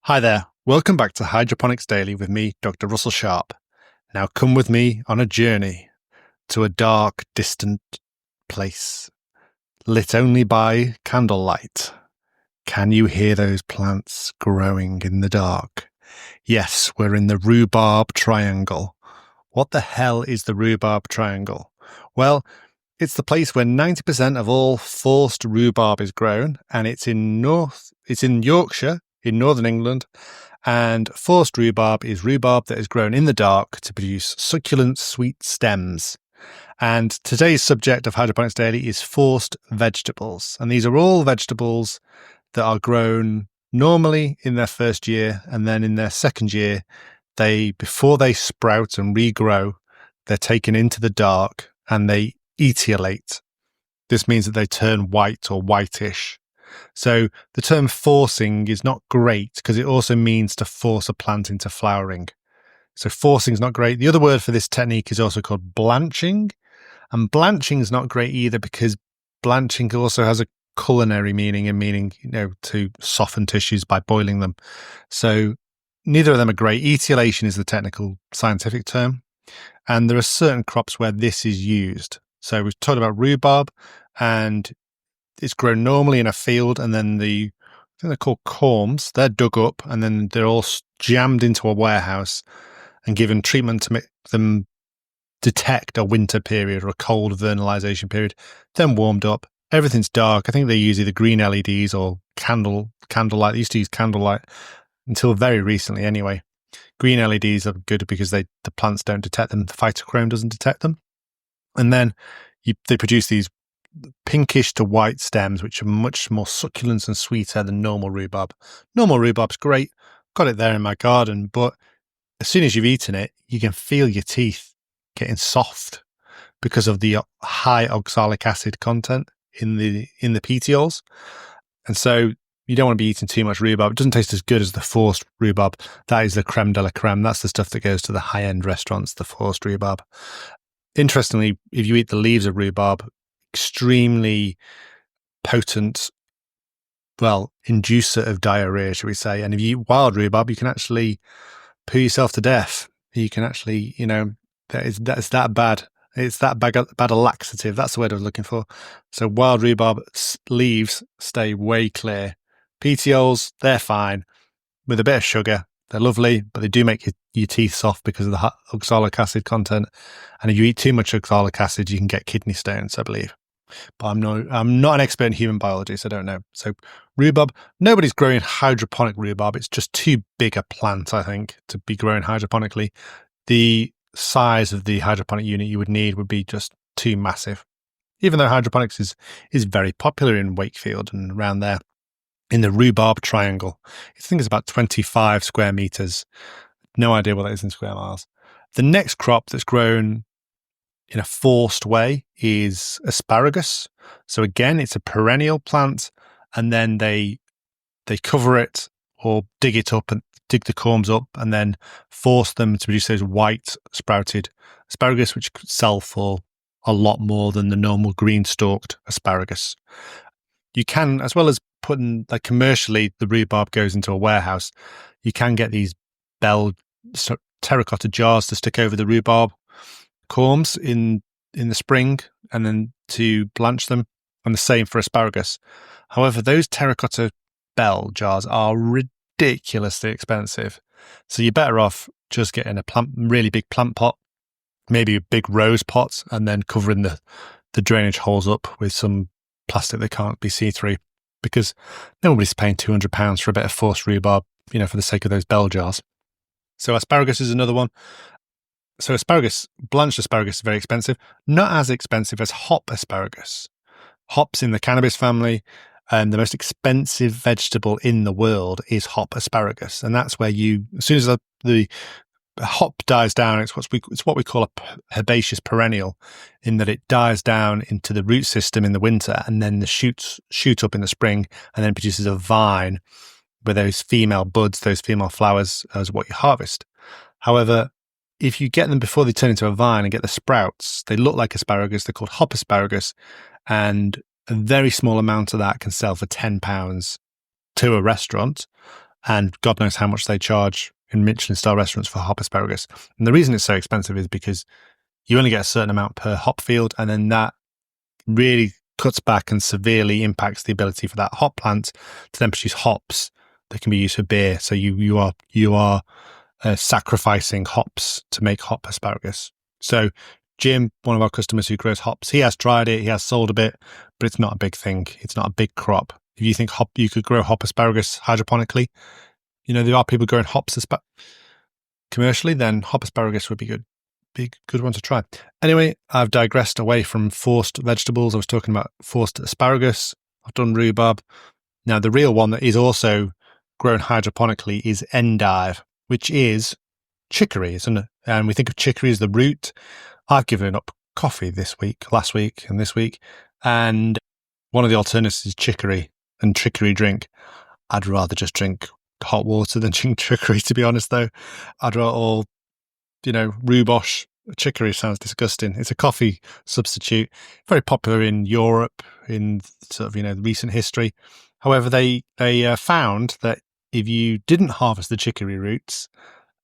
Hi there, welcome back to Hydroponics Daily with me, Dr. Russell Sharp. Now come with me on a journey to a dark, distant place, lit only by candlelight. Can you hear those plants growing in the dark? Yes, we're in the Rhubarb Triangle. What the hell is the Rhubarb Triangle? Well, it's the place where 90% of all forced rhubarb is grown, and it's in Yorkshire, in northern England. And forced rhubarb is rhubarb that is grown in the dark to produce succulent, sweet stems. And today's subject of Hydroponics Daily is forced vegetables. And these are all vegetables that are grown normally in their first year, and then in their second year, before they sprout and regrow, they're taken into the dark and they etiolate. This means that they turn white or whitish. So the term forcing is not great because it also means to force a plant into flowering. So forcing is not great. The other word for this technique is also called blanching. And blanching is not great either because blanching also has a culinary meaning, to soften tissues by boiling them. So neither of them are great. Etiolation is the technical scientific term. And there are certain crops where this is used. So we've talked about rhubarb, and it's grown normally in a field, and then I think they're called corms. They're dug up, and then they're all jammed into a warehouse and given treatment to make them detect a winter period or a cold vernalization period. Then warmed up. Everything's dark. I think they use either green LEDs or candlelight. They used to use candlelight until very recently, anyway. Green LEDs are good because the plants don't detect them. The phytochrome doesn't detect them. And then they produce these pinkish to white stems, which are much more succulent and sweeter than normal rhubarb. Normal rhubarb's great. Got it there in my garden, but as soon as you've eaten it, you can feel your teeth getting soft because of the high oxalic acid content in the petioles. And so you don't want to be eating too much rhubarb. It doesn't taste as good as the forced rhubarb. That is the creme de la creme. That's the stuff that goes to the high-end restaurants, the forced rhubarb. Interestingly, if you eat the leaves of rhubarb, extremely potent, inducer of diarrhea, shall we say. And if you eat wild rhubarb, you can actually poo yourself to death. You can actually, that's that bad. It's that bad a laxative. That's the word I was looking for. So wild rhubarb leaves stay way clear. Petioles, they're fine. With a bit of sugar, they're lovely, but they do make your teeth soft because of the oxalic acid content. And if you eat too much oxalic acid, you can get kidney stones, I believe. But I'm not an expert in human biology, so I don't know. So rhubarb, nobody's growing hydroponic rhubarb. It's just too big a plant, I think, to be grown hydroponically. The size of the hydroponic unit you would need would be just too massive. Even though hydroponics is very popular in Wakefield and around there, in the Rhubarb Triangle. I think it's about 25 square meters. No idea what that is in square miles. The next crop that's grown in a forced way is asparagus. So again, it's a perennial plant, and then they cover it or dig it up and dig the corms up and then force them to produce those white sprouted asparagus, which could sell for a lot more than the normal green stalked asparagus. You can, as well as putting, commercially, the rhubarb goes into a warehouse, you can get these terracotta jars to stick over the rhubarb corms in the spring and then to blanch them, and the same for asparagus. However, those terracotta bell jars are ridiculously expensive. So you're better off just getting a really big plant pot, maybe a big rose pot, and then covering the drainage holes up with some plastic that can't be see-through, because nobody's paying £200 for a bit of forced rhubarb, for the sake of those bell jars. So asparagus is another one. So blanched asparagus is very expensive, not as expensive as hop asparagus. Hops in the cannabis family, and the most expensive vegetable in the world is hop asparagus. And that's where as soon as the hop dies down, it's what we call a herbaceous perennial, in that it dies down into the root system in the winter, and then the shoots shoot up in the spring, and then produces a vine where those female buds, those female flowers, is what you harvest. However, if you get them before they turn into a vine and get the sprouts, they look like asparagus. They're called hop asparagus, and a very small amount of that can sell for £10 to a restaurant. and God knows how much they charge in Michelin-star restaurants for hop asparagus. And the reason it's so expensive is because you only get a certain amount per hop field, and then that really cuts back and severely impacts the ability for that hop plant to then produce hops that can be used for beer. So you are sacrificing hops to make hop asparagus. So Jim, one of our customers who grows hops, he has tried it, he has sold a bit, but it's not a big thing. It's not a big crop. If you think you could grow hop asparagus hydroponically, there are people growing hops commercially, then hop asparagus would be good. Be a good one to try. Anyway, I've digressed away from forced vegetables. I was talking about forced asparagus. I've done rhubarb. Now, the real one that is also grown hydroponically is endive, which is chicory, isn't it? And we think of chicory as the root. I've given up coffee last week and this week, and one of the alternatives is chicory and chicory drink. I'd rather just drink hot water than drink chicory, to be honest, though. I'd rather rhubarb. Chicory sounds disgusting. It's a coffee substitute, very popular in Europe in sort of, recent history. However, they found that if you didn't harvest the chicory roots,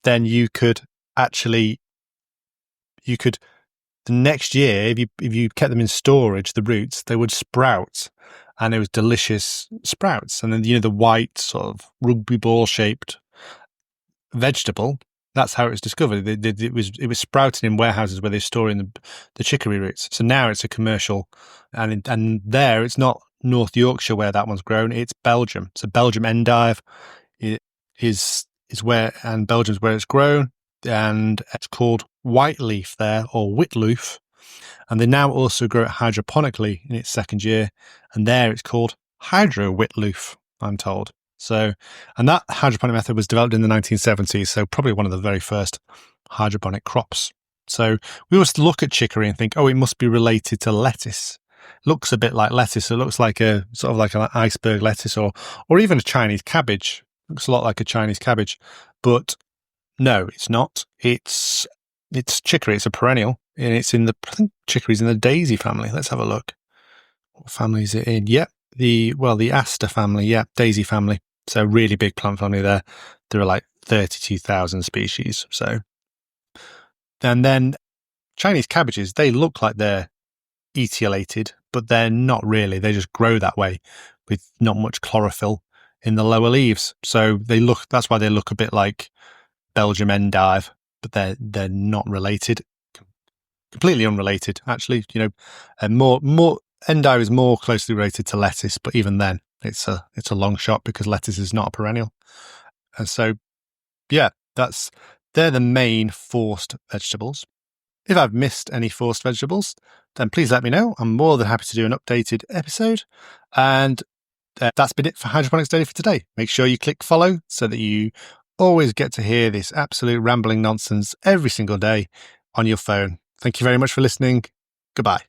then the next year, if you kept them in storage, the roots, they would sprout, and it was delicious sprouts. And then, the white sort of rugby ball shaped vegetable, that's how it was discovered. It was sprouting in warehouses where they're storing the chicory roots. So now it's a commercial, and there it's not North Yorkshire where that one's grown. It's Belgium. So Belgium endive is where, and Belgium's where it's grown, and it's called whiteleaf there, or witloof. And they now also grow it hydroponically in its second year, and there it's called hydro witloof, I'm told. So, and that hydroponic method was developed in the 1970s, so probably one of the very first hydroponic crops. So we always look at chicory and think, oh, it must be related to lettuce. It looks a bit like lettuce. It looks like a sort of like an iceberg lettuce, or even a Chinese cabbage. It looks a lot like a Chinese cabbage, but no, it's not. It's chicory. It's a perennial, and I think chicory's in the daisy family. Let's have a look. What family is it in? Yep. The aster family. Yeah, daisy family. So really big plant family there. There are like 32,000 species. So, and then Chinese cabbages, they look like they're etiolated, but they're not really. They just grow that way with not much chlorophyll in the lower leaves. So that's why they look a bit like Belgium endive, but they're not related. Completely unrelated, actually. And more endive is more closely related to lettuce, but even then, it's a long shot because lettuce is not a perennial. And so, yeah, they're the main forced vegetables. If I've missed any forced vegetables, then please let me know. I'm more than happy to do an updated episode. And that's been it for Hydroponics Daily for today. Make sure you click follow so that you always get to hear this absolute rambling nonsense every single day on your phone. Thank you very much for listening. Goodbye.